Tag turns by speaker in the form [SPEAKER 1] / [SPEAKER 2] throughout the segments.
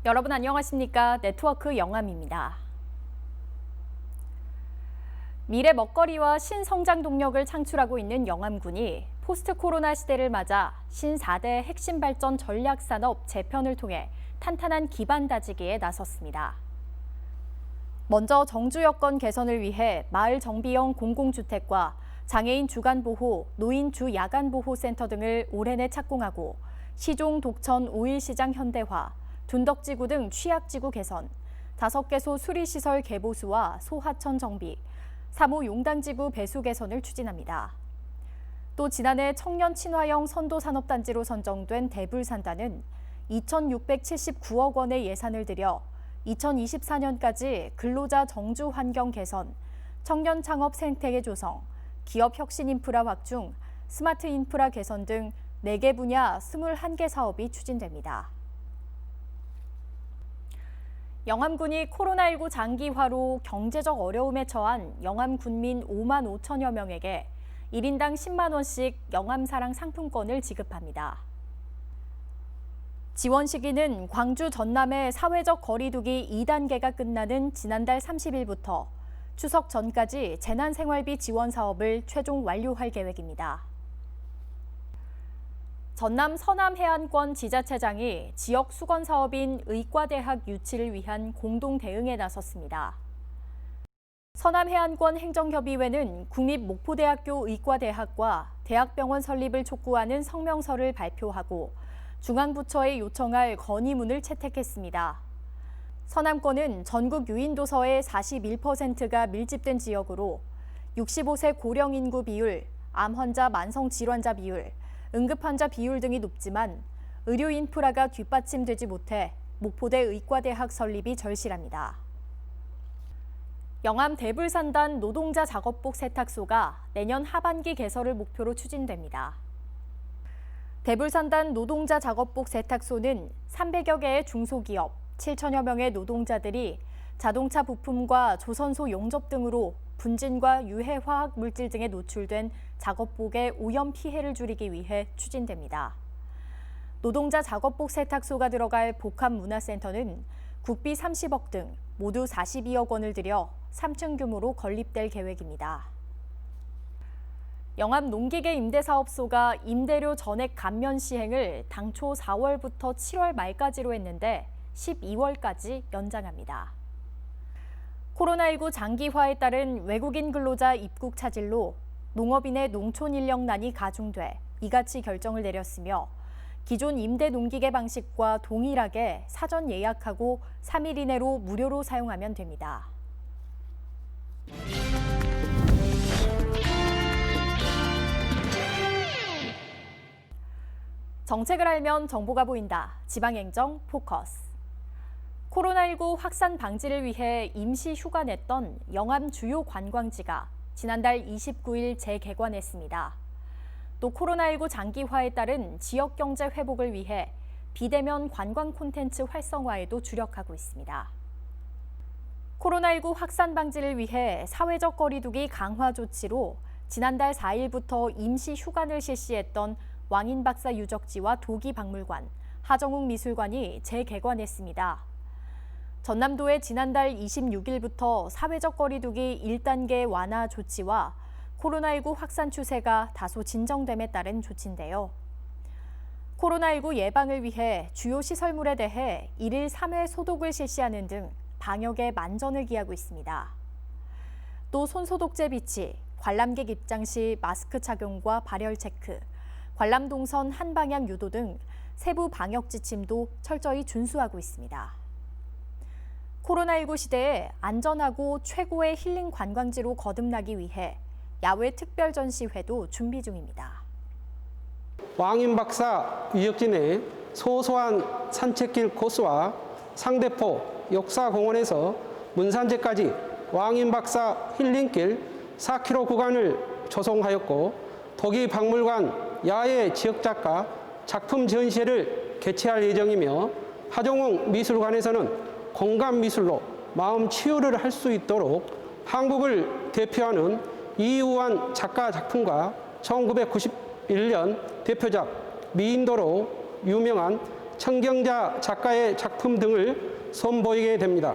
[SPEAKER 1] 여러분 안녕하십니까? 네트워크 영암입니다. 미래 먹거리와 신성장 동력을 창출하고 있는 영암군이 포스트 코로나 시대를 맞아 신4대 핵심 발전 전략 산업 재편을 통해 탄탄한 기반 다지기에 나섰습니다. 먼저 정주 여건 개선을 위해 마을 정비형 공공주택과 장애인 주간 보호, 노인 주 야간 보호 센터 등을 올해 내 착공하고 시종 독천 오일시장 현대화, 둔덕지구 등 취약지구 개선, 5개소 수리시설 개보수와 소하천 정비, 3호 용당지구 배수 개선을 추진합니다. 또 지난해 청년 친화형 선도산업단지로 선정된 대불산단은 2,679억 원의 예산을 들여 2024년까지 근로자 정주 환경 개선, 청년 창업 생태계 조성, 기업 혁신 인프라 확충, 스마트 인프라 개선 등 4개 분야 21개 사업이 추진됩니다. 영암군이 코로나19 장기화로 경제적 어려움에 처한 영암 군민 5만 5천여 명에게 1인당 10만 원씩 영암사랑 상품권을 지급합니다. 지원 시기는 광주 전남의 사회적 거리두기 2단계가 끝나는 지난달 30일부터 추석 전까지 재난생활비 지원 사업을 최종 완료할 계획입니다. 전남 서남해안권 지자체장이 지역 수건 사업인 의과대학 유치를 위한 공동 대응에 나섰습니다. 서남해안권 행정협의회는 국립목포대학교 의과대학과 대학병원 설립을 촉구하는 성명서를 발표하고 중앙부처에 요청할 건의문을 채택했습니다. 서남권은 전국 유인도서의 41%가 밀집된 지역으로 65세 고령 인구 비율, 암 환자 만성 질환자 비율, 응급환자 비율 등이 높지만 의료 인프라가 뒷받침되지 못해 목포대 의과대학 설립이 절실합니다. 영암 대불산단 노동자 작업복 세탁소가 내년 하반기 개설을 목표로 추진됩니다. 대불산단 노동자 작업복 세탁소는 300여 개의 중소기업, 7천여 명의 노동자들이 자동차 부품과 조선소 용접 등으로 분진과 유해 화학 물질 등에 노출된 작업복의 오염 피해를 줄이기 위해 추진됩니다. 노동자 작업복 세탁소가 들어갈 복합문화센터는 국비 30억 등 모두 42억 원을 들여 3층 규모로 건립될 계획입니다. 영암 농기계 임대사업소가 임대료 전액 감면 시행을 당초 4월부터 7월 말까지로 했는데 12월까지 연장합니다. 코로나19 장기화에 따른 외국인 근로자 입국 차질로 농업인의 농촌 인력난이 가중돼 이같이 결정을 내렸으며 기존 임대 농기계 방식과 동일하게 사전 예약하고 3일 이내로 무료로 사용하면 됩니다. 정책을 알면 정보가 보인다. 지방행정 포커스. 코로나19 확산 방지를 위해 임시 휴가 냈던 영암 주요 관광지가 지난달 29일 재개관했습니다. 또 코로나19 장기화에 따른 지역 경제 회복을 위해 비대면 관광 콘텐츠 활성화에도 주력하고 있습니다. 코로나19 확산 방지를 위해 사회적 거리두기 강화 조치로 지난달 4일부터 임시 휴관을 실시했던 왕인박사 유적지와 도기박물관, 하정욱 미술관이 재개관했습니다. 전남도의 지난달 26일부터 사회적 거리두기 1단계 완화 조치와 코로나19 확산 추세가 다소 진정됨에 따른 조치인데요. 코로나19 예방을 위해 주요 시설물에 대해 1일 3회 소독을 실시하는 등 방역에 만전을 기하고 있습니다. 또 손소독제 비치, 관람객 입장 시 마스크 착용과 발열 체크, 관람 동선 한 방향 유도 등 세부 방역 지침도 철저히 준수하고 있습니다. 코로나19 시대에 안전하고 최고의 힐링 관광지로 거듭나기 위해 야외 특별 전시회도 준비 중입니다.
[SPEAKER 2] 왕인박사 유적지 내 소소한 산책길 코스와 상대포 역사공원에서 문산제까지 왕인박사 힐링길 4km 구간을 조성하였고 도기박물관 야외 지역작가 작품 전시회를 개최할 예정이며 하정욱 미술관에서는 공간미술로 마음 치유를 할 수 있도록 한국을 대표하는 이우환 작가 작품과 1991년 대표작 미인도로 유명한 청경자 작가의 작품 등을 선보이게 됩니다.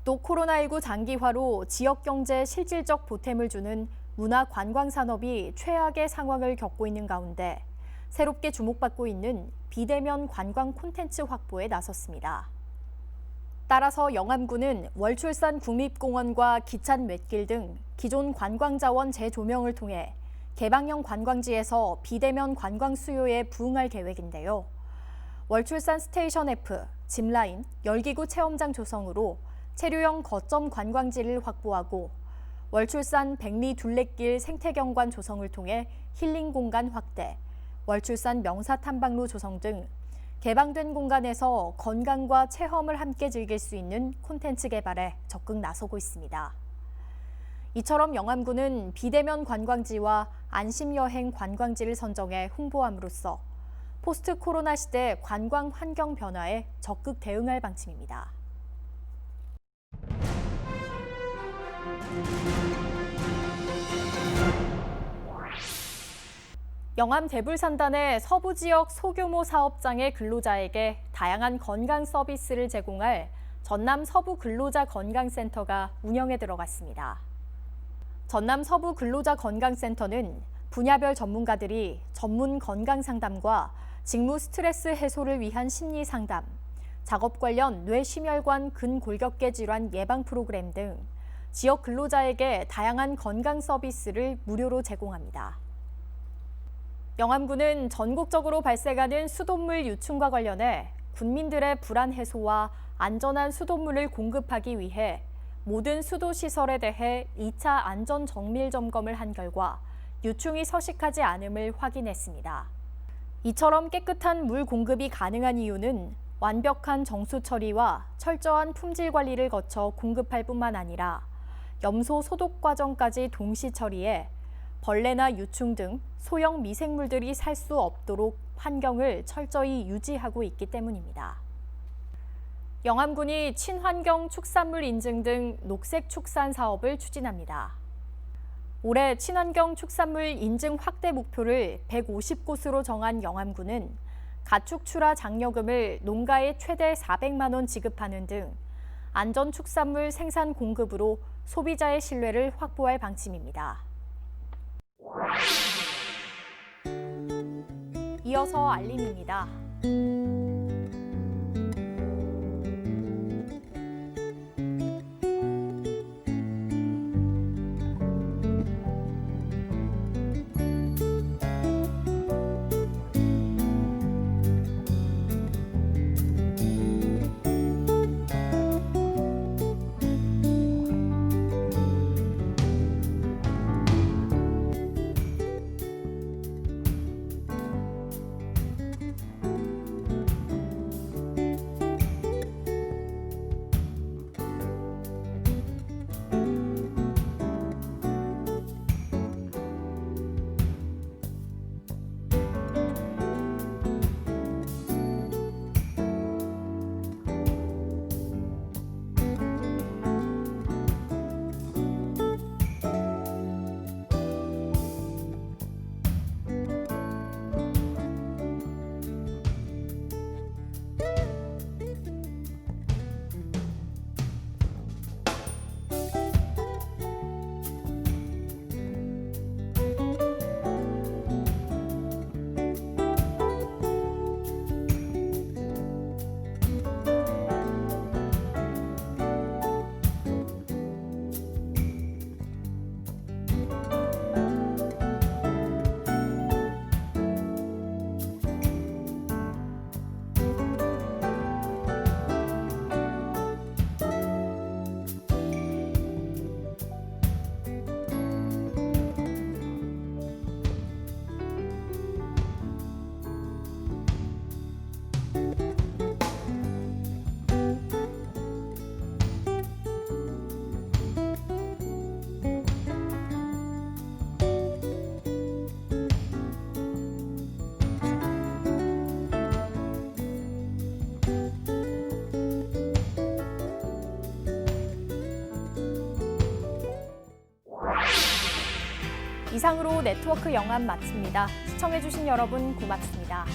[SPEAKER 1] 또 코로나19 장기화로 지역 경제에 실질적 보탬을 주는 문화 관광 산업이 최악의 상황을 겪고 있는 가운데 새롭게 주목받고 있는 비대면 관광 콘텐츠 확보에 나섰습니다. 따라서 영암군은 월출산 국립공원과 기찬 맷길 등 기존 관광 자원 재조명을 통해 개방형 관광지에서 비대면 관광 수요에 부응할 계획인데요. 월출산 스테이션 F, 짚라인, 열기구 체험장 조성으로 체류형 거점 관광지를 확보하고 월출산 백리 둘레길 생태경관 조성을 통해 힐링 공간 확대, 월출산 명사 탐방로 조성 등 개방된 공간에서 건강과 체험을 함께 즐길 수 있는 콘텐츠 개발에 적극 나서고 있습니다. 이처럼 영암군은 비대면 관광지와 안심여행 관광지를 선정해 홍보함으로써 포스트 코로나 시대 관광 환경 변화에 적극 대응할 방침입니다. 영암 대불산단의 서부 지역 소규모 사업장의 근로자에게 다양한 건강 서비스를 제공할 전남 서부 근로자 건강센터가 운영에 들어갔습니다. 전남 서부 근로자 건강센터는 분야별 전문가들이 전문 건강 상담과 직무 스트레스 해소를 위한 심리 상담, 작업 관련 뇌심혈관 근골격계 질환 예방 프로그램 등 지역 근로자에게 다양한 건강 서비스를 무료로 제공합니다. 영암군은 전국적으로 발생하는 수돗물 유충과 관련해 군민들의 불안 해소와 안전한 수돗물을 공급하기 위해 모든 수도시설에 대해 2차 안전 정밀 점검을 한 결과 유충이 서식하지 않음을 확인했습니다. 이처럼 깨끗한 물 공급이 가능한 이유는 완벽한 정수 처리와 철저한 품질 관리를 거쳐 공급할 뿐만 아니라 염소 소독 과정까지 동시 처리해 벌레나 유충 등 소형 미생물들이 살 수 없도록 환경을 철저히 유지하고 있기 때문입니다. 영암군이 친환경 축산물 인증 등 녹색 축산 사업을 추진합니다. 올해 친환경 축산물 인증 확대 목표를 150곳으로 정한 영암군은 가축 출하 장려금을 농가에 최대 400만 원 지급하는 등 안전 축산물 생산 공급으로 소비자의 신뢰를 확보할 방침입니다. 이어서 알림입니다. 이상으로 네트워크 영암 마칩니다. 시청해주신 여러분 고맙습니다.